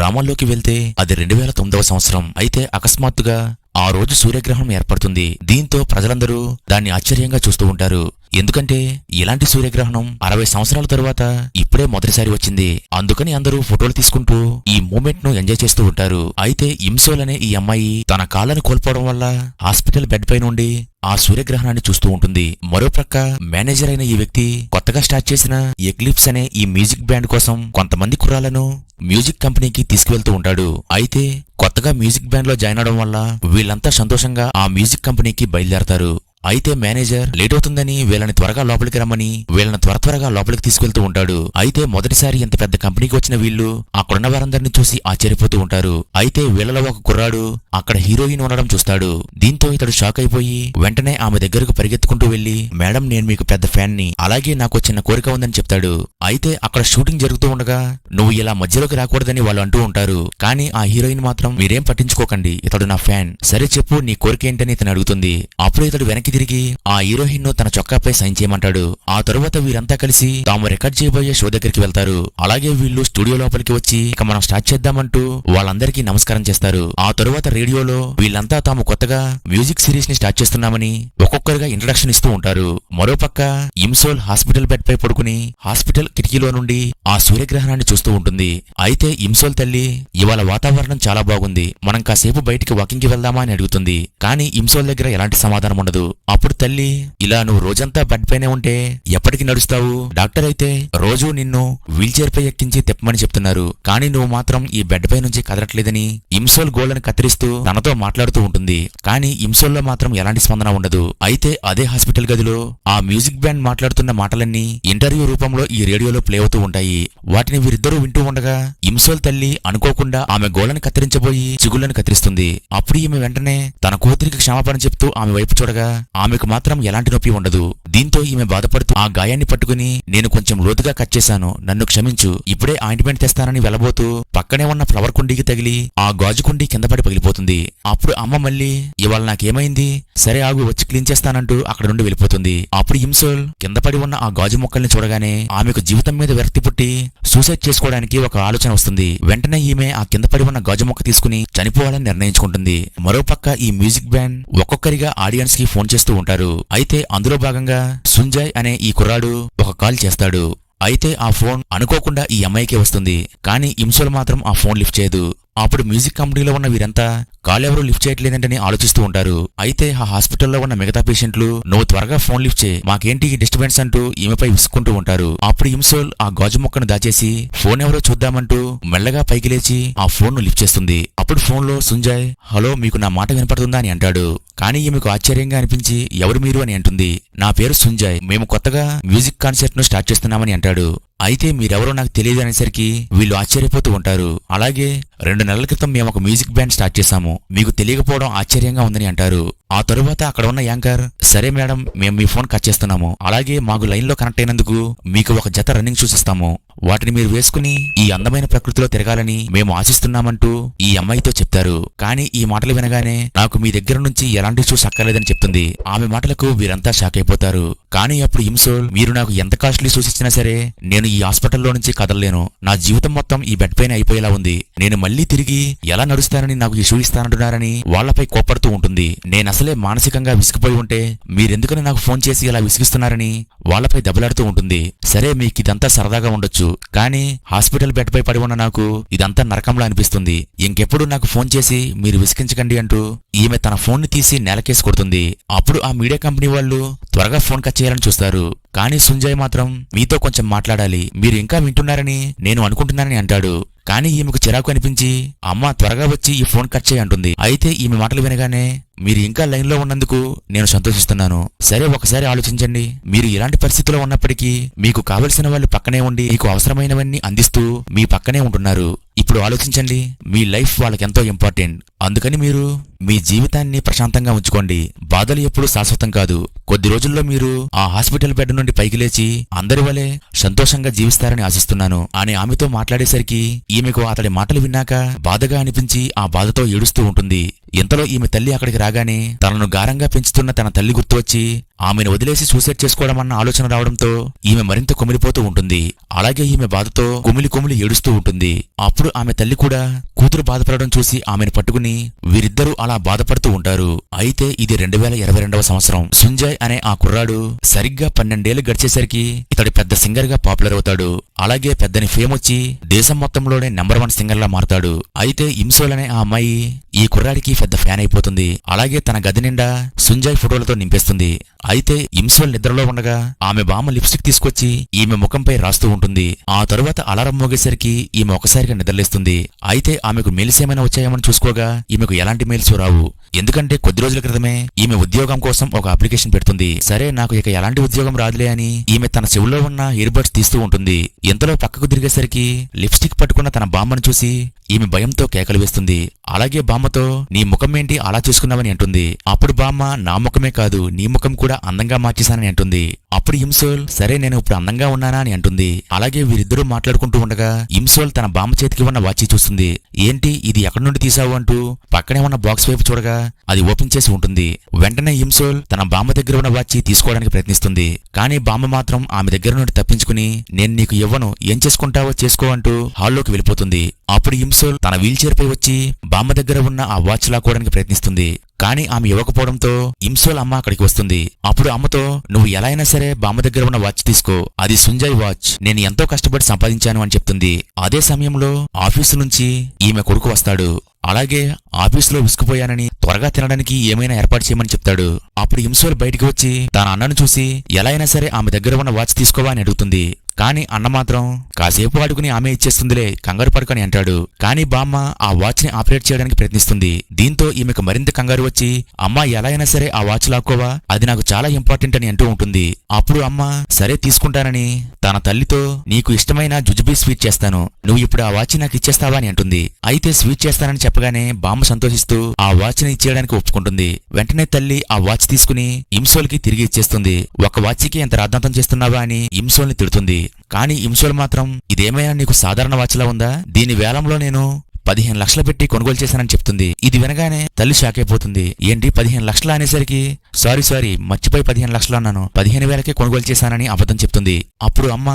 గ్రామాల్లోకి వెళ్తే అది 2009వ సంవత్సరం. అయితే అకస్మాత్తుగా ఆ రోజు సూర్యగ్రహణం ఏర్పడుతుంది. దీంతో ప్రజలందరూ దాన్ని ఆశ్చర్యంగా చూస్తూ ఉంటారు. ఎందుకంటే ఇలాంటి సూర్యగ్రహణం 60 సంవత్సరాల తరువాత ఇప్పుడే మొదటిసారి వచ్చింది. అందుకని అందరూ ఫోటోలు తీసుకుంటూ ఈ మూమెంట్ ను ఎంజాయ్ చేస్తూ ఉంటారు. అయితే ఇమ్సోల్ అనే ఈ అమ్మాయి తన కాళ్ళను కోల్పోవడం వల్ల హాస్పిటల్ బెడ్ పై నుండి ఆ సూర్యగ్రహణాన్ని చూస్తూ ఉంటుంది. మరోప్రక్క మేనేజర్ అయిన ఈ వ్యక్తి కొత్తగా స్టార్ట్ చేసిన ఎక్లిప్స్ అనే ఈ మ్యూజిక్ బ్యాండ్ కోసం కొంతమంది కుర్రాలను మ్యూజిక్ కంపెనీకి తీసుకువెళ్తూ ఉంటాడు. అయితే కొత్తగా మ్యూజిక్ బ్యాండ్ లో జాయిన్ అవడం వల్ల వీళ్ళంతా సంతోషంగా ఆ మ్యూజిక్ కంపెనీకి బయలుదేరతారు. అయితే మేనేజర్ లేట్ అవుతుందని వీళ్ళని త్వరగా లోపలికి రమ్మని వీళ్ళని త్వరగా లోపలికి తీసుకెళ్తూ ఉంటాడు. అయితే మొదటిసారి ఇంత పెద్ద కంపెనీకి వచ్చిన వీళ్ళు అక్కడున్న వారందరినీ చూసి ఆశ్చర్యపోతూ ఉంటారు. అయితే వీళ్ళలో ఒక కుర్రాడు అక్కడ హీరోయిన్ ఉండడం చూస్తాడు. దీంతో ఇతడు షాక్ అయిపోయి వెంటనే ఆమె దగ్గరకు పరిగెత్తుకుంటూ వెళ్లి, మేడం నేను మీకు పెద్ద ఫ్యాన్ ని, అలాగే నాకు చిన్న కోరిక ఉందని చెప్తాడు. అయితే అక్కడ షూటింగ్ జరుగుతూ ఉండగా నువ్వు ఇలా మధ్యలోకి రాకూడదని వాళ్ళు అంటూ ఉంటారు. కానీ ఆ హీరోయిన్ మాత్రం మీరేం పట్టించుకోకండి, ఇతడు నా ఫ్యాన్, సరే చెప్పు నీ కోరిక ఏంటని ఇతను అడుగుతుంది. అప్పుడు ఇతడు వెనక్కి తిరిగి ఆ హీరోయిన్ ను తన చొక్కాపై సైన్ చేయమంటాడు. ఆ తరువాత వీరంతా కలిసి తాము రికార్డ్ చేయబోయే షో దగ్గరికి వెళ్తారు. అలాగే వీళ్ళు స్టూడియో లోపలికి వచ్చి ఇక మనం స్టార్ట్ చేద్దామంటూ వాళ్ళందరికీ నమస్కారం చేస్తారు. ఆ తరువాత రేడియోలో వీళ్ళంతా తాము కొత్తగా మ్యూజిక్ సిరీస్ ని స్టార్ట్ చేస్తున్నామని ఒక్కొక్కరుగా ఇంట్రడక్షన్ ఇస్తూ ఉంటారు. మరోపక్క ఇమ్సోల్ హాస్పిటల్ బెడ్ పై పడుకుని హాస్పిటల్ కిటికీలో నుండి ఆ సూర్యగ్రహణాన్ని చూస్తూ ఉంటుంది. అయితే ఇమ్సోల్ తల్లి ఇవాళ వాతావరణం చాలా బాగుంది, మనం కాసేపు బయటికి వాకింగ్ కి వెళ్దామా అని అడుగుతుంది. కానీ ఇమ్సోల్ దగ్గర ఎలాంటి సమాధానం ఉండదు. అప్పుడు తల్లి, ఇలా నువ్వు రోజంతా బెడ్ పైనే ఉంటే ఎప్పటికి నడుస్తావు? డాక్టర్ అయితే రోజూ నిన్ను వీల్ చైర్ పై ఎక్కించి తిప్పమని చెప్తున్నారు, కానీ నువ్వు మాత్రం ఈ బెడ్ పై నుంచి కదలట్లేదని ఇమ్సోల్ గోళ్లను కత్తిరిస్తూ తనతో మాట్లాడుతూ ఉంటుంది. కానీ ఇమ్సోల్ లో మాత్రం ఎలాంటి స్పందన ఉండదు. అయితే అదే హాస్పిటల్ గదిలో ఆ మ్యూజిక్ బ్యాండ్ మాట్లాడుతున్న మాటలన్నీ ఇంటర్వ్యూ రూపంలో ఈ రేడియోలో ప్లే అవుతూ ఉంటాయి. వాటిని వీరిద్దరూ వింటూ ఉండగా ఇమ్సోల్ తల్లి అనుకోకుండా ఆమె గోళ్లను కత్తిరించబోయి చిగుళ్లను కత్తిరిస్తుంది. అప్పుడు ఈమె వెంటనే తన కూతురికి క్షమాపణ చెప్తూ ఆమె వైపు చూడగా ఆమెకు మాత్రం ఎలాంటి నొప్పి ఉండదు. దీంతో ఈమె బాధపడుతూ ఆ గాయాన్ని పట్టుకుని, నేను కొంచెం లోతుగా కట్ చేశాను, నన్ను క్షమించు, ఇప్పుడే ఆయింట్మెంట్ తెస్తానని వెళ్లబోతూ పక్కనే ఉన్న ఫ్లవర్ కుండీకి తగిలి ఆ గాజు కుండీ కింద పడి పగిలిపోతుంది. అప్పుడు అమ్మ మళ్ళీ ఇవాళ నాకేమైంది, సరే ఆగు వచ్చి క్లీన్ చేస్తానంటూ అక్కడ నుండి వెళ్ళిపోతుంది. అప్పుడు ఇమ్సోల్ కింద పడి ఉన్న ఆ గాజు మొక్కల్ని చూడగానే ఆమెకు జీవితం మీద విరక్తి పుట్టి సూసైడ్ చేసుకోవడానికి ఒక ఆలోచన వస్తుంది. వెంటనే ఈమె ఆ కింద పడి ఉన్న గాజు మొక్క తీసుకుని చనిపోవాలని నిర్ణయించుకుంటుంది. మరోపక్క ఈ మ్యూజిక్ బ్యాండ్ ఒక్కొక్కరిగా ఆడియన్స్ కి ఫోన్ చేస్తూ ఉంటారు. అయితే అందులో భాగంగా సుంజయ్ అనే ఈ కుర్రాడు ఒక కాల్ చేస్తాడు. అయితే ఆ ఫోన్ అనుకోకుండా ఈ అమ్మాయికే వస్తుంది. కానీ ఇమ్సోల్ మాత్రం ఆ ఫోన్ లిఫ్ట్ చేయదు. అప్పుడు మ్యూజిక్ కంపెనీలో ఉన్న వీరంతా కాల్ ఎవరూ లిఫ్ట్ చేయట్లేదంటని ఆలోచిస్తూ ఉంటారు. అయితే ఆ హాస్పిటల్లో ఉన్న మిగతా పేషెంట్లు నువ్వు త్వరగా ఫోన్ లిఫ్ట్ చేయి, మాకేంటి డిస్టర్బెన్స్ అంటూ ఈమెపై విసుక్కుంటూ ఉంటారు. అప్పుడు ఇమ్సోల్ ఆ గాజు మొక్కను దాచేసి ఫోన్ ఎవరో చూద్దామంటూ మెల్లగా పైకి లేచి ఆ ఫోన్ ను లిఫ్ట్ చేస్తుంది. అప్పుడు ఫోన్ లో సుంజయ్, హలో మీకు నా మాట వినపడుతుందా అని అంటాడు. కానీ ఈమెకు ఆశ్చర్యంగా అనిపించి ఎవరు మీరు అని అంటుంది. నా పేరు సుంజయ్, మేము కొత్తగా మ్యూజిక్ కాన్సర్ట్ ను స్టార్ట్ చేస్తున్నామని అంటాడు. అయితే మీరెవరో నాకు తెలియదు అనేసరికి వీళ్ళు ఆశ్చర్యపోతూ ఉంటారు. అలాగే 2 నెలల క్రితం మేము ఒక మ్యూజిక్ బ్యాండ్ స్టార్ట్ చేశాము, మీకు తెలియకపోవడం ఆశ్చర్యంగా ఉందని అంటారు. ఆ తరువాత అక్కడ ఉన్న యాంకర్, సరే మేడం మేము మీ ఫోన్ కట్ చేస్తున్నాము, అలాగే మాకు లైన్ లో కనెక్ట్ అయినందుకు మీకు ఒక జత రన్నింగ్ షూస్ ఇస్తాము, వాటిని మీరు వేసుకుని ఈ అందమైన ప్రకృతిలో తిరగాలని మేము ఆశిస్తున్నామంటూ ఈ అమ్మాయితో చెప్తారు. కానీ ఈ మాటలు వినగానే నాకు మీ దగ్గర నుంచి ఎలాంటి షూస్ అక్కర్లేదని చెప్తుంది. ఆమె మాటలకు వీరంతా షాక్ అయిపోతారు. కానీ అప్పుడు ఇమ్సోల్, మీరు నాకు ఎంత కాస్ట్లీ షూస్ ఇచ్చినా సరే నేను ఈ హాస్పిటల్లో నుంచి కదలలేను, నా జీవితం మొత్తం ఈ బెడ్ పైన అయిపోయేలా ఉంది, నేను మళ్లీ తిరిగి ఎలా నడుస్తానని నాకు ఈ షూ ఇస్తానంటున్నారని వాళ్లపై కోప్పడుతూ ఉంటుంది. నేనసలే మానసికంగా విసిగిపోయి ఉంటే మీరెందుకని నాకు ఫోన్ చేసి ఇలా విసిగిస్తున్నారని వాళ్లపై దెబ్బలాడుతూ ఉంటుంది. సరే మీకిదంతా సరదాగా ఉండొచ్చు, కానీ హాస్పిటల్ బెడ్ పై పడి ఉన్న నాకు ఇదంతా నరకంలా అనిపిస్తుంది, ఇంకెప్పుడు నాకు ఫోన్ చేసి మీరు విసిగించకండి అంటూ ఈమె తన ఫోన్ ని తీసి నేలకేసి కొడుతుంది. అప్పుడు ఆ మీడియా కంపెనీ వాళ్ళు త్వరగా ఫోన్ కట్ చేయాలని చూస్తారు. కానీ సుంజయ్ మాత్రం మీతో కొంచెం మాట్లాడాలి, మీరు ఇంకా వింటున్నారని నేను అనుకుంటున్నానని అంటాడు. కానీ ఈమెకు చిరాకు అనిపించి అమ్మ త్వరగా వచ్చి ఈ ఫోన్ కట్ చేయి అంటుంది. అయితే ఈమె మాటలు వినగానే మీరు ఇంకా లైన్ లో ఉన్నందుకు నేను సంతోషిస్తున్నాను, సరే ఒకసారి ఆలోచించండి, మీరు ఇలాంటి పరిస్థితిలో ఉన్నప్పటికీ మీకు కావలసిన వాళ్ళు పక్కనే ఉండి మీకు అవసరమైనవన్నీ అందిస్తూ మీ పక్కనే ఉంటున్నారు. ఇప్పుడు ఆలోచించండి, మీ లైఫ్ వాళ్ళకెంతో ఇంపార్టెంట్, అందుకని మీరు మీ జీవితాన్ని ప్రశాంతంగా ఉంచుకోండి, బాధలు ఎప్పుడూ శాశ్వతం కాదు, కొద్ది రోజుల్లో మీరు ఆ హాస్పిటల్ బెడ్ నుండి పైకి లేచి అందరి వలె సంతోషంగా జీవిస్తారని ఆశిస్తున్నాను అని ఆమెతో మాట్లాడేసరికి ఈమెకు అతడి మాటలు విన్నాక బాధగా అనిపించి ఆ బాధతో ఏడుస్తూ ఉంటుంది. ఇంతలో ఈమె తల్లి అక్కడికి రాగానే తనను గారంగా పెంచుతున్న తన తల్లి గుర్తు వచ్చి ఆమెను వదిలేసి సూసైడ్ చేసుకోవడం అన్న ఆలోచన రావడంతో ఈమె మరింత కుమిలిపోతూ ఉంటుంది. అలాగే ఈమె బాధతో కుమిలి ఏడుస్తూ ఉంటుంది. అప్పుడు ఆమె తల్లి కూడా కూతురు బాధపడడం చూసి ఆమెను పట్టుకుని వీరిద్దరూ అలా బాధపడుతూ ఉంటారు. అయితే ఇది 2022వ సంవత్సరం. సుంజయ్ అనే ఆ కుర్రాడు సరిగ్గా 12 ఏళ్లు గడిచేసరికి ఇతడు పెద్ద సింగర్ గా పాపులర్ అవుతాడు. అలాగే పెద్దని ఫేమ్ వచ్చి దేశం మొత్తంలోనే నెంబర్ 1 సింగర్ లా మారతాడు. అయితే ఇమ్సోల్ అనే ఆ అమ్మాయి ఈ కుర్రాడికి పెద్ద ఫ్యాన్ అయిపోతుంది. అలాగే తన గది నిండా సుంజయ్ ఫోటోలతో నింపేస్తుంది. అయితే ఇమ్సోల్ నిద్రలో ఉండగా ఆమె బామ్మ లిప్స్టిక్ తీసుకొచ్చి ఈమె ముఖంపై రాస్తూ ఉంటుంది. ఆ తరువాత అలారం మోగేసరికి ఈమె ఒకసారిగా నిద్రలేస్తుంది. అయితే ఆమెకు మెయిల్స్ ఏమైనా వచ్చాయేమని చూసుకోగా ఈమెకు ఎలాంటి మెయిల్స్ రావు. ఎందుకంటే కొద్ది రోజుల క్రితమే ఈమె ఉద్యోగం కోసం ఒక అప్లికేషన్ పెడుతుంది. సరే నాకు ఇక ఎలాంటి ఉద్యోగం రాదులే అని ఈమె తన చెవుల్లో ఉన్న ఇయర్ బడ్స్ తీస్తూ ఉంటుంది. ఇంతలో పక్కకు తిరిగేసరికి లిప్స్టిక్ పట్టుకున్న తన బామ్మను చూసి ఈమె భయంతో కేకలు వేస్తుంది. అలాగే బామ్మతో నీ ముఖమేంటి అలా చూసుకున్నావని అంటుంది. అప్పుడు బామ్మ నా ముఖమే కాదు నీ ముఖం కూడా అందంగా మార్చేశానని అంటుంది. అప్పుడు ఇమ్సోల్ సరే నేను ఇప్పుడు అందంగా ఉన్నానా అని అంటుంది. అలాగే వీరిద్దరూ మాట్లాడుకుంటూ ఉండగా ఇమ్సోల్ తన బామ్మ చేతికి ఉన్న వాచి చూస్తుంది. ఏంటి ఇది ఎక్కడి నుండి తీసావు అంటూ పక్కనే ఉన్న బాక్స్ వైపు చూడగా అది ఓపెన్ చేసి ఉంటుంది. వెంటనే ఇమ్సోల్ తన బామ్మ దగ్గర ఉన్న వాచి తీసుకోవడానికి ప్రయత్నిస్తుంది. కానీ బామ్మ మాత్రం ఆమె దగ్గర నుండి తప్పించుకుని నేను నీకు ఇవ్వను, ఏం చేసుకుంటావో చేసుకో అంటూ హాల్లోకి వెళ్ళిపోతుంది. అప్పుడు ఇమ్సోల్ తన వీల్ చైర్ పై వచ్చి బామ్మ దగ్గర ఉన్న ఆ వాచ్ లాక్కోవడానికి ప్రయత్నిస్తుంది. కానీ ఆమె ఇవ్వకపోవడంతో ఇమ్సోల్ అమ్మ అక్కడికి వస్తుంది. అప్పుడు అమ్మతో నువ్వు ఎలా అయినా సరే బామ్మ దగ్గర ఉన్న వాచ్ తీసుకో, అది సుంజయ్ వాచ్, నేను ఎంతో కష్టపడి సంపాదించాను అని చెప్తుంది. అదే సమయంలో ఆఫీసు నుంచి ఈమె కొడుకు వస్తాడు. అలాగే ఆఫీసులో విసుకుపోయానని త్వరగా తినడానికి ఏమైనా ఏర్పాటు చేయమని చెప్తాడు. అప్పుడు ఇమ్సోల్ బయటికి వచ్చి తన అన్నను చూసి ఎలా అయినా సరే ఆమె దగ్గర ఉన్న వాచ్ తీసుకోవా అని అడుగుతుంది. కానీ అన్న మాత్రం కాసేపు వాడుకుని ఆమె ఇచ్చేస్తుందిలే, కంగారు పడుకొని అంటాడు. కానీ బామ్మ ఆ వాచ్ ని ఆపరేట్ చేయడానికి ప్రయత్నిస్తుంది. దీంతో ఈమెకు మరింత కంగారు వచ్చి అమ్మ ఎలా అయినా సరే ఆ వాచ్ లాక్కోవా, అది నాకు చాలా ఇంపార్టెంట్ అని అంటూ ఉంటుంది. అప్పుడు అమ్మ సరే తీసుకుంటానని తన తల్లితో నీకు ఇష్టమైన జుజుబీ స్వీట్ చేస్తాను, నువ్వు ఇప్పుడు ఆ వాచ్ నాకు ఇచ్చేస్తావా అని అంటుంది. అయితే స్వీట్ చేస్తానని చెప్పగానే బామ్మ సంతోషిస్తూ ఆ వాచ్ ని ఇచ్చేయడానికి ఒప్పుకుంటుంది. వెంటనే తల్లి ఆ వాచ్ తీసుకుని ఇమ్సోల్ కి తిరిగి ఇచ్చేస్తుంది. ఒక వాచ్కి ఎంత రాద్ధాంతం చేస్తున్నావా అని ఇమ్సోల్ ని తిడుతుంది. కానీ ఇమ్సోల్ మాత్రం ఇదేమైనా నీకు సాధారణ వాచ్లా ఉందా, దీని వేలంలో నేను 15 లక్షలు పెట్టి కొనుగోలు చేశానని చెప్తుంది. ఇది వినగానే తల్లి షాక్ అయిపోతుంది. ఏంటి 15 లక్షలు అనేసరికి సారీ మర్చిపోయి 15 లక్షలు అన్నాను, 15,000కే కొనుగోలు చేశానని అబద్ధం చెప్తుంది. అప్పుడు అమ్మ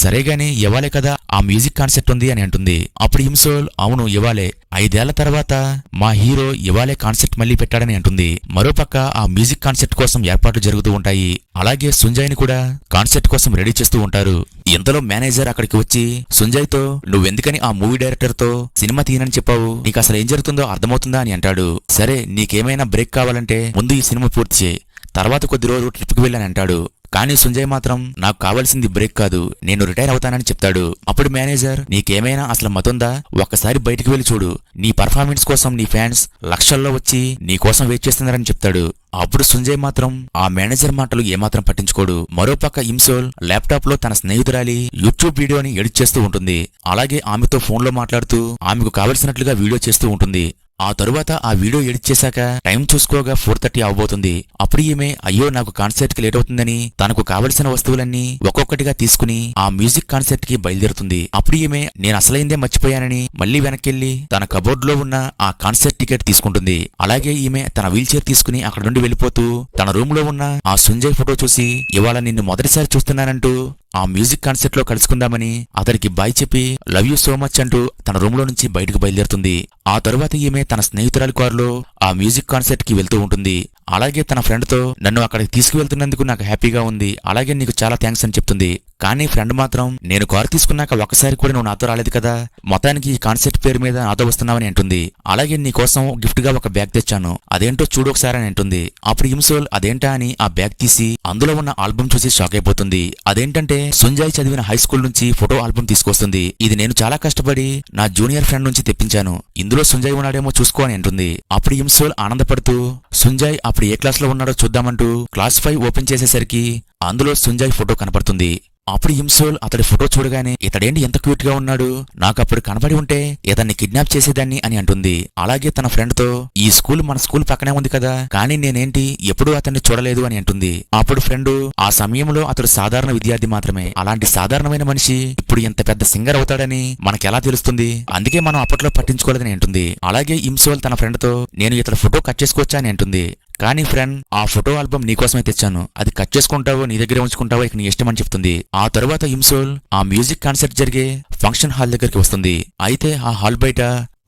సరేగాని ఇవ్వాలే కదా, ఆ మ్యూజిక్ కాన్సెప్ట్ ఉంది అని అంటుంది. అప్పుడు ఇమ్సోల్ అవును ఇవ్వాలే, 5 ఏళ్ల తర్వాత మా హీరో ఇవాళే కాన్సెప్ట్ మళ్లీ పెట్టాడని అంటుంది. మరోపక్క ఆ మ్యూజిక్ కాన్సెప్ట్ కోసం ఏర్పాట్లు జరుగుతూ ఉంటాయి. అలాగే సుంజయ్ని కూడా కాన్సెప్ట్ కోసం రెడీ చేస్తూ ఉంటారు. ఇంతలో మేనేజర్ అక్కడికి వచ్చి సుంజయ్తో నువ్వెందుకని ఆ మూవీ డైరెక్టర్ తో సినిమా తీయనని చెప్పావు, నీకు అసలు ఏం జరుగుతుందో అర్థమవుతుందా అని అంటాడు. సరే నీకేమైనా బ్రేక్ కావాలంటే ముందు ఈ సినిమా పూర్తి చేయి, తర్వాత కొద్ది రోజులు ట్రిప్కి వెళ్ళని అంటాడు. కానీ సుంజయ్ మాత్రం నాకు కావాల్సింది బ్రేక్ కాదు, నేను రిటైర్ అవుతానని చెప్తాడు. అప్పుడు మేనేజర్ నీకేమైనా అసలు మతుందా, ఒక్కసారి బయటికి వెళ్లి చూడు, నీ పర్ఫార్మెన్స్ కోసం నీ ఫ్యాన్స్ లక్షల్లో వచ్చి నీ కోసం వెయిట్ చేస్తున్నారని చెప్తాడు. అప్పుడు సుంజయ్ మాత్రం ఆ మేనేజర్ మాటలు ఏమాత్రం పట్టించుకోడు. మరోపక్క ఇమ్సోల్ ల్యాప్టాప్ లో తన స్నేహితురాలి యూట్యూబ్ వీడియోని ఎడిట్ చేస్తూ ఉంటుంది. అలాగే ఆమెతో ఫోన్లో మాట్లాడుతూ ఆమెకు కావలసినట్లుగా వీడియో చేస్తూ ఉంటుంది. ఆ తరువాత ఆ వీడియో ఎడిట్ చేశాక టైం చూసుకోగా 4:30 అవబోతుంది. అప్పుడు ఈమె అయ్యో నాకు కాన్సర్ట్ కి లేట్ అవుతుందని తనకు కావలసిన వస్తువులన్నీ ఒక్కొక్కటిగా తీసుకుని ఆ మ్యూజిక్ కాన్సర్ట్ కి బయలుదేరుతుంది. అప్పుడు ఈమె నేను అసలైందే మర్చిపోయానని మళ్లీ వెనక్కెళ్లి తన కబోర్డ్ లో ఉన్న ఆ కాన్సర్ట్ టికెట్ తీసుకుంటుంది. అలాగే ఈమె తన వీల్ చైర్ తీసుకుని అక్కడ నుండి వెళ్లిపోతూ తన రూమ్ లో ఉన్న ఆ సుంజయ్ ఫోటో చూసి ఇవాళ నిన్ను మొదటిసారి చూస్తున్నానంటూ ఆ మ్యూజిక్ కాన్సర్ట్ లో కలుసుకుందామని అతడికి బాయ్ చెప్పి లవ్ యూ సో మచ్ అంటూ తన రూమ్ లో నుంచి బయటకు బయలుదేరుతుంది. ఆ తరువాత ఈమె తన స్నేహితురాలి కారులో ఆ మ్యూజిక్ కాన్సర్ట్ కి వెళ్తూ ఉంటుంది. అలాగే తన ఫ్రెండ్ తో నన్ను అక్కడికి తీసుకువెళ్తున్నందుకు నాకు హ్యాపీగా ఉంది, అలాగే నీకు చాలా థ్యాంక్స్ అని చెప్తుంది. కానీ ఫ్రెండ్ మాత్రం నేను కారు తీసుకున్నాక ఒక్కసారి కూడా నువ్వు నాతో రాలేదు కదా, మొత్తానికి ఈ కాన్సెప్ట్ పేరు మీద నాతో వస్తున్నావని అంటుంది. అలాగే నీకోసం గిఫ్ట్ గా ఒక బ్యాగ్ తెచ్చాను, అదేంటో చూడు ఒకసారి అని అంటుంది. అప్పుడు ఇమ్సోల్ అదేంటా అని ఆ బ్యాగ్ తీసి అందులో ఉన్న ఆల్బమ్ చూసి షాక్ అయిపోతుంది. అదేంటంటే సుంజయ్ చదివిన హై స్కూల్ నుంచి ఫోటో ఆల్బమ్ తీసుకొస్తుంది. ఇది నేను చాలా కష్టపడి నా జూనియర్ ఫ్రెండ్ నుంచి తెప్పించాను, ఇందులో సుంజయ్ ఉన్నాడేమో చూసుకో అని అంటుంది. అప్పుడు ఇమ్సోల్ ఆనందపడుతూ సుంజయ్ అప్పుడు ఏ క్లాస్ లో ఉన్నాడో చూద్దామంటూ క్లాస్ 5 ఓపెన్ చేసేసరికి అందులో సుంజయ్ ఫోటో కనపడుతుంది. అప్పుడు ఇమ్సోల్ అతడి ఫోటో చూడగానే ఇతడేంటి ఎంత క్యూట్ గా ఉన్నాడు, నాకప్పుడు కనబడి ఉంటే ఇతన్ని కిడ్నాప్ చేసేదాన్ని అని అంటుంది. అలాగే తన ఫ్రెండ్ తో ఈ స్కూల్ మన స్కూల్ పక్కనే ఉంది కదా, కానీ నేనేంటి ఎప్పుడూ అతన్ని చూడలేదు అని అంటుంది. అప్పుడు ఫ్రెండ్ ఆ సమయంలో అతడు సాధారణ విద్యార్థి మాత్రమే, అలాంటి సాధారణమైన మనిషి ఇప్పుడు ఎంత పెద్ద సింగర్ అవుతాడని మనకెలా తెలుస్తుంది, అందుకే మనం అప్పట్లో పట్టించుకోలేదని అంటుంది. అలాగే ఇమ్సోల్ తన ఫ్రెండ్ తో నేను ఇతడు ఫోటో కట్ చేసుకోవచ్చా అని అంటుంది. కానీ ఫ్రెండ్, ఆ ఫోటో ఆల్బమ్ నీకోసమే తెచ్చాను, అది కట్ చేసుకుంటావో నీ దగ్గరే ఉంచుకుంటావో ఇక నీ ఇష్టం అని చెప్తుంది. ఆ తరువాత ఇమ్సోల్ ఆ మ్యూజిక్ కాన్సర్ట్ జరిగే ఫంక్షన్ హాల్ దగ్గరికి వస్తుంది. అయితే ఆ హాల్ బయట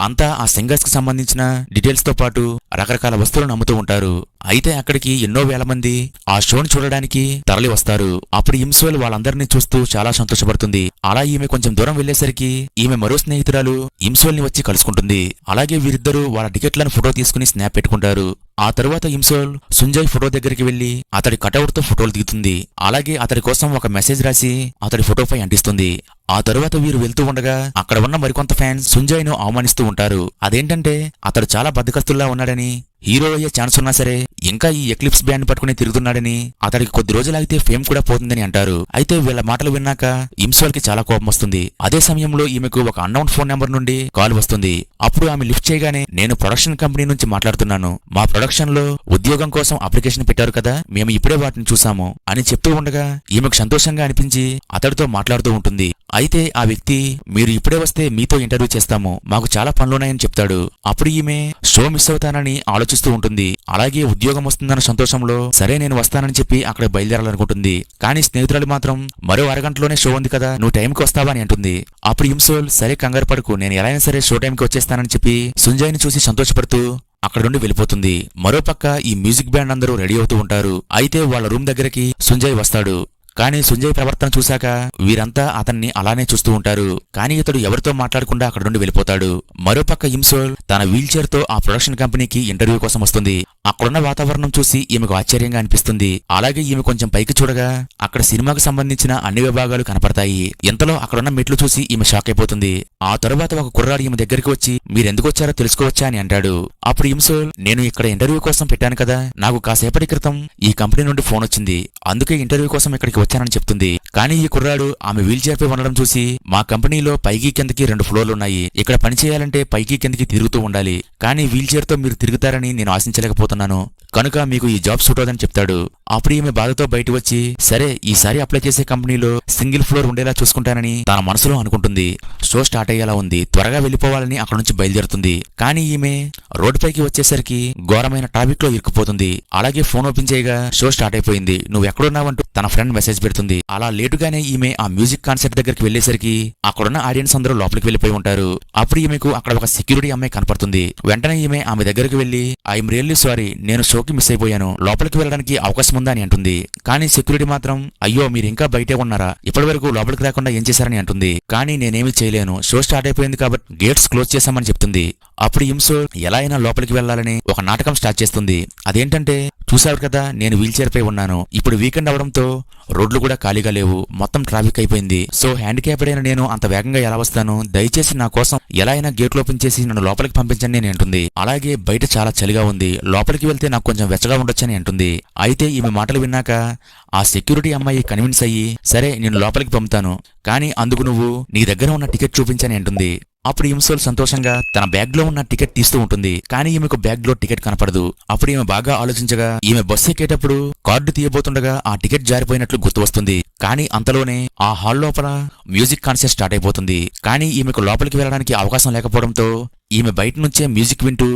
అంతా ఆ సింగర్స్ కి సంబంధించిన డీటెయిల్స్ తో పాటు రకరకాల వస్తువులను అమ్ముతూ ఉంటారు. అయితే అక్కడికి ఎన్నో వేల మంది ఆ షోని చూడడానికి తరలి వస్తారు. అప్పుడు ఇమ్సోల్ వాళ్ళందరినీ చూస్తూ చాలా సంతోషపడుతుంది. అలా ఈమె కొంచెం దూరం వెళ్లేసరికి ఈమె మరో స్నేహితురాలు ఇమ్సోల్ ని వచ్చి కలుసుకుంటుంది. అలాగే వీరిద్దరూ వాళ్ళ టికెట్లను ఫోటో తీసుకుని స్నాప్ పెట్టుకుంటారు. ఆ తరువాత ఇమ్సోల్ సుంజయ్ ఫోటో దగ్గరికి వెళ్లి అతడి కటౌట్ తో ఫోటోలు దిగుతుంది. అలాగే అతడి కోసం ఒక మెసేజ్ రాసి అతడి ఫోటోపై అంటిస్తుంది. ఆ తరువాత వీరు వెళ్తూ ఉండగా అక్కడ ఉన్న మరికొంత ఫ్యాన్స్ సుంజయ్ ను అవమానిస్తూ ఉంటారు. అదేంటంటే అతడు చాలా బద్దకస్తుల్లా ఉన్నాడని, హీరో అయ్యే ఛాన్స్ ఉన్నా సరే ఇంకా ఈ ఎక్లిప్స్ బ్యాండ్ పట్టుకుని తిరుగుతున్నాడని, అతడికి కొద్ది రోజులాగితే ఫేమ్ కూడా పోతుందని అంటారు. అయితే వీళ్ళ మాటలు విన్నాక ఇమ్సోల్ కి చాలా కోపం వస్తుంది. అదే సమయంలో ఈమెకు ఒక అన్నౌన్ ఫోన్ నెంబర్ నుండి కాల్ వస్తుంది. అప్పుడు ఆమె లిఫ్ట్ చేయగానే, నేను ప్రొడక్షన్ కంపెనీ నుంచి మాట్లాడుతున్నాను, మా ప్రొడక్షన్ లో ఉద్యోగం కోసం అప్లికేషన్ పెట్టారు కదా, మేము ఇప్పుడే వాటిని చూసాము అని చెప్తూ ఉండగా ఈమెకు సంతోషంగా అనిపించి అతడితో మాట్లాడుతూ ఉంటుంది. అయితే ఆ వ్యక్తి, మీరు ఇప్పుడే వస్తే మీతో ఇంటర్వ్యూ చేస్తాము, మాకు చాలా పనులున్నాయని చెప్తాడు. అప్పుడు ఈమె షో మిస్ అవుతానని ఆలోచిస్తూ ఉంటుంది. అలాగే ఉద్యోగం వస్తుందన్న సంతోషంలో సరే నేను వస్తానని చెప్పి అక్కడ బయలుదేరాలనుకుంటుంది. కానీ స్నేహితురాలు మాత్రం మరో అరగంటలోనే షో ఉంది కదా, నువ్వు టైంకి వస్తావా అని అంటుంది. అప్పుడు ఇమ్సోల్, సరే కంగారు పడుకు, నేను ఎలా అయినా సరే షో టైంకి వచ్చేస్తానని చెప్పి సుంజయ్ని చూసి సంతోషపడుతూ అక్కడ నుండి వెళ్ళిపోతుంది. మరోపక్క ఈ మ్యూజిక్ బ్యాండ్ అందరూ రెడీ అవుతూ ఉంటారు. అయితే వాళ్ళ రూమ్ దగ్గరికి సుంజయ్ వస్తాడు. కానీ సుంజయ్ ప్రవర్తన చూశాక వీరంతా అతన్ని అలానే చూస్తూ ఉంటారు. కానీ ఇతడు ఎవరితో మాట్లాడకుండా అక్కడ నుండి వెళ్ళిపోతాడు. మరోపక్క ఇమ్సోల్ తన వీల్ చైర్ తో ఆ ప్రొడక్షన్ కంపెనీకి ఇంటర్వ్యూ కోసం వస్తుంది. అక్కడున్న వాతావరణం చూసి ఈమెకు ఆశ్చర్యంగా అనిపిస్తుంది. అలాగే ఈమె కొంచెం పైకి చూడగా అక్కడ సినిమాకు సంబంధించిన అన్ని విభాగాలు కనపడతాయి. ఇంతలో అక్కడున్న మెట్లు చూసి ఈమె షాక్ అయిపోతుంది. ఆ తరువాత ఒక కుర్రాడు ఈమె దగ్గరికి వచ్చి, మీరెందుకు వచ్చారో తెలుసుకోవచ్చా అని అంటాడు. అప్పుడు ఇమ్సోల్, నేను ఇక్కడ ఇంటర్వ్యూ కోసం పెట్టాను కదా, నాకు కాసేపటి క్రితం ఈ కంపెనీ నుండి ఫోన్ వచ్చింది, అందుకే ఇంటర్వ్యూ కోసం ఇక్కడికి వచ్చానని చెప్తుంది. కానీ ఈ కుర్రాడు ఆమె వీల్ చైర్ పై ఉండడం చూసి, మా కంపెనీలో పైకి కిందకి 2 ఫ్లోర్లున్నాయి, ఇక్కడ పని చేయాలంటే పైకి కిందకి తిరుగుతూ ఉండాలి, కానీ వీల్ చైర్ తో మీరు తిరుగుతారని నేను ఆశించలేకపోతున్నాను, కనుక మీకు ఈ జాబ్ సూట్ అవుదని చెప్తాడు. అప్పుడు ఈమె బాధతో బయట వచ్చి, సరే ఈసారి అప్లై చేసే కంపెనీలో సింగిల్ ఫ్లోర్ ఉండేలా చూసుకుంటానని తన మనసులో అనుకుంటుంది. షో స్టార్ట్ అయ్యేలా ఉంది, త్వరగా వెళ్లిపోవాలని అక్కడ నుంచి బయలుదేరుతుంది. కానీ ఈమె రోడ్డుపైకి వచ్చేసరికి ఘోరమైన ట్రాఫిక్ లో ఇరుక్కుపోతుంది. అలాగే ఫోన్ ఓపెన్ చేయగా షో స్టార్ట్ అయిపోయింది, నువ్వు ఎక్కడున్నావంటూ తన ఫ్రెండ్ మెసేజ్ పెడుతుంది. అలా లేటుగానే ఈమె ఆ మ్యూజిక్ కాన్సర్ట్ దగ్గరికి వెళ్లేసరికి అక్కడున్న ఆడియన్స్ అందరూ లోపలికి వెళ్లిపోయి ఉంటారు. అప్పుడు ఈమెకు అక్కడ ఒక సెక్యూరిటీ అమ్మాయి కనపడుతుంది. వెంటనే ఈమె ఆమె దగ్గరికి వెళ్లి, ఐఎమ్ రియల్లీ సారీ, నేను షోకి మిస్ అయిపోయాను, లోపలికి వెళ్ళడానికి అవకాశం ఉందా అని అంటుంది. కానీ సెక్యూరిటీ మాత్రం, అయ్యో మీరు ఇంకా బయటే ఉన్నారా, ఇప్పటి వరకు లోపలికి రాకుండా ఏం చేశారని అంటుంది. కానీ నేనేమీ చేయలేను, షో స్టార్ట్ అయిపోయింది కాబట్టి గేట్స్ క్లోజ్ చేశామని చెప్తుంది. అప్పుడు ఇమ్సోల్ ఎలా అయినా లోపలికి వెళ్లాలని ఒక నాటకం స్టార్ట్ చేస్తుంది. అదేంటంటే, చూసారు కదా నేను వీల్ చైర్ పై ఉన్నాను, ఇప్పుడు వీకెండ్ అవడంతో రోడ్లు కూడా ఖాళీగా లేవు, మొత్తం ట్రాఫిక్ అయిపోయింది, సో హ్యాండిక్యాప్డ్ అయిన నేను అంత వేగంగా ఎలా వస్తాను, దయచేసి నా కోసం ఎలా అయినా గేట్లు ఓపెన్ చేసి నన్ను లోపలికి పంపించండి అని అంటుంది. అలాగే బయట చాలా చలిగా ఉంది, లోపలికి వెళ్తే నాకు కొంచెం వెచ్చగా ఉండొచ్చని అంటుంది. అయితే ఈమె మాటలు విన్నాక ఆ సెక్యూరిటీ అమ్మాయి కన్విన్స్ అయ్యి, సరే నేను లోపలికి పంపుతాను, కానీ అందుకు నువ్వు నీ దగ్గర ఉన్న టికెట్ చూపించని అంటుంది. అప్పుడు ఇమ్సోల్ సంతోషంగా తన బ్యాగ్ లో ఉన్న టికెట్ తీస్తూ ఉంటుంది. కానీ ఈమెకు బ్యాగ్ లో టికెట్ కనపడదు. అప్పుడు ఈమె బాగా ఆలోచించగా ఈమె బస్సు ఎక్కేటప్పుడు కార్డు తీయబోతుండగా ఆ టికెట్ జారిపోయినట్లు గుర్తు వస్తుంది. కానీ అంతలోనే ఆ హాల్ లోపల మ్యూజిక్ కాన్సర్ట్ స్టార్ట్ అయిపోతుంది. కానీ ఈమెకు లోపలికి వెళ్ళడానికి అవకాశం లేకపోవడంతో ఈమె బయట నుంచే మ్యూజిక్ వింటూ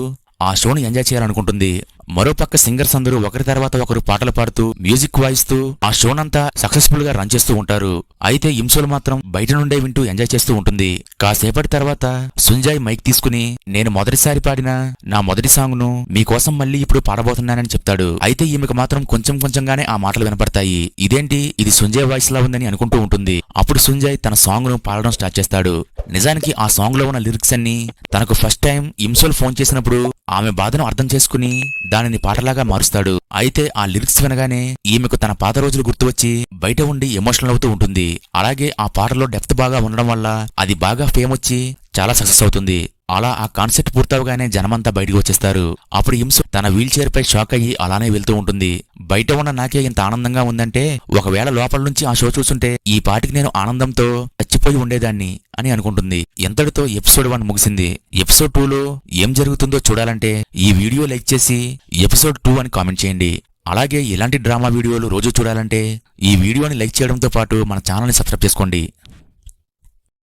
ఆ షోని ఎంజాయ్ చేయాలనుకుంటుంది. మరోపక్క సింగర్స్ అందరూ ఒకరి తర్వాత ఒకరు పాటలు పాడుతూ మ్యూజిక్ వాయిస్తూ ఆ షోనంతా సక్సెస్ఫుల్ గా రన్ చేస్తూ ఉంటారు. అయితే ఇమ్సోల్ మాత్రం బయట నుండే వింటూ ఎంజాయ్ చేస్తూ ఉంటుంది. కాసేపటి తర్వాత సుంజయ్ మైక్ తీసుకుని, నేను మొదటిసారి పాడిన నా మొదటి సాంగ్ ను మీకోసం మళ్ళీ ఇప్పుడు పాడబోతున్నానని చెప్తాడు. అయితే ఈమెకు మాత్రం కొంచెం కొంచెంగానే ఆ మాటలు వినపడతాయి. ఇదేంటి, ఇది సుంజయ్ వాయిస్ లా ఉందని అనుకుంటూ ఉంటుంది. అప్పుడు సుంజయ్ తన సాంగ్ ను పాడడం స్టార్ట్ చేస్తాడు. నిజానికి ఆ సాంగ్ లో ఉన్న లిరిక్స్ అన్ని తనకు ఫస్ట్ టైం ఇమ్సోల్ ఫోన్ చేసినప్పుడు ఆమె బాధను అర్థం చేసుకుని దానిని పాటలాగా మారుస్తాడు. అయితే ఆ లిరిక్స్ వినగానే ఈమెకు తన పాత రోజులు గుర్తు వచ్చి బయట ఉండి ఎమోషనల్ అవుతూ ఉంటుంది. అలాగే ఆ పాటలో డెప్త్ బాగా ఉండడం వల్ల అది బాగా ఫేమ్ వచ్చి చాలా సక్సెస్ అవుతుంది. అలా ఆ కాన్సెప్ట్ పూర్తవగానే జనమంతా బయటికి వచ్చేస్తారు. అప్పుడు ఇమ్సోల్ తన వీల్ చైర్ పై షాక్ అయ్యి అలానే వెళ్తూ ఉంటుంది. బయట ఉన్న నాకే ఇంత ఆనందంగా ఉందంటే ఒకవేళ లోపల నుంచి ఆ షో చూస్తుంటే ఈ పాటికి నేను ఆనందంతో చచ్చిపోయి ఉండేదాన్ని అని అనుకుంటుంది. ఎంతటితో ఎపిసోడ్ 1 ముగిసింది. ఎపిసోడ్ 2లో ఏం జరుగుతుందో చూడాలంటే ఈ వీడియో లైక్ చేసి ఎపిసోడ్ 2 అని కామెంట్ చేయండి. అలాగే ఇలాంటి డ్రామా వీడియోలు రోజు చూడాలంటే ఈ వీడియోని లైక్ చేయడంతో పాటు మన ఛానల్ని సబ్స్క్రైబ్ చేసుకోండి.